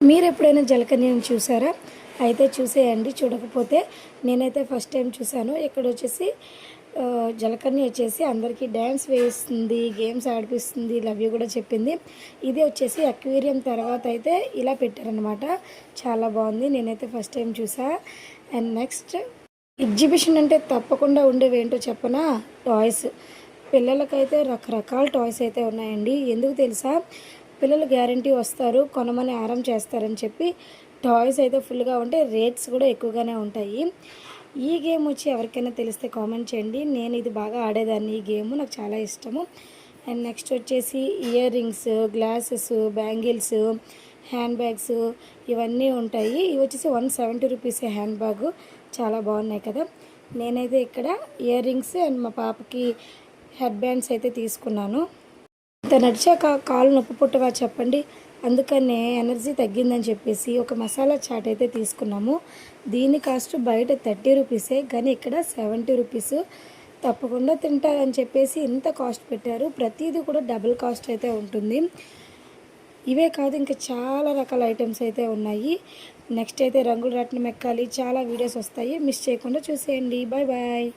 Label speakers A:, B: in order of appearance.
A: మీరు ఎప్పుడైనా జలకన్యను చూసారా? అయితే చూసేయండి. చూడకపోతే నేనైతే ఫస్ట్ టైం చూసాను. ఇక్కడ వచ్చేసి జలకన్య వచ్చేసి అందరికీ డ్యాన్స్ వేయిస్తుంది, గేమ్స్ ఆడిపిస్తుంది, లవ్ యూ కూడా చెప్పింది. ఇది వచ్చేసి అక్వేరియం తర్వాత అయితే ఇలా పెట్టారనమాట. చాలా బాగుంది. నేనైతే ఫస్ట్ టైం చూసా. అండ్ నెక్స్ట్ ఎగ్జిబిషన్ అంటే తప్పకుండా ఉండేవేంటో చెప్పనా? టాయ్స్. పిల్లలకైతే రకరకాల టాయ్స్ అయితే ఉన్నాయండి. ఎందుకు తెలుసా? పిల్లలు గ్యారంటీ వస్తారు, కొనమని ఆరం చేస్తారని చెప్పి టాయ్స్ అయితే ఫుల్గా ఉంటాయి. రేట్స్ కూడా ఎక్కువగానే ఉంటాయి. ఈ గేమ్ వచ్చి ఎవరికైనా తెలిస్తే కామెంట్ చేయండి. నేను ఇది బాగా ఆడేదాన్ని. ఈ గేమ్ నాకు చాలా ఇష్టము. అండ్ నెక్స్ట్ వచ్చేసి ear rings, glasses, bangles, hand bags ఇవన్నీ ఉంటాయి. ఇవి వచ్చేసి 170 రూపీసే హ్యాండ్ బ్యాగ్. చాలా బాగున్నాయి కదా. నేనైతే ఇక్కడ ఇయర్ రింగ్స్ అండ్ మా పాపకి హెడ్ బ్యాండ్స్ అయితే తీసుకున్నాను. ఇంత నడిచాక కాళ్ళు నొప్పి పుట్టవా చెప్పండి. అందుకనే ఎనర్జీ తగ్గిందని చెప్పేసి ఒక మసాలా చాట్ అయితే తీసుకున్నాము. దీని కాస్ట్ బయట 30 రూపీసే, కానీ ఇక్కడ 70 రూపీస్. తప్పకుండా తింటారని చెప్పేసి ఇంత కాస్ట్ పెట్టారు. ప్రతిదీ కూడా డబుల్ కాస్ట్ అయితే ఉంటుంది. ఇవే కాదు, ఇంకా చాలా రకాల ఐటమ్స్ అయితే ఉన్నాయి. నెక్స్ట్ అయితే రంగులు రాట్నం ఎక్కాలి, చాలా వీడియోస్ వస్తాయి. మిస్ చేయకుండా చూసేయండి. Bye bye.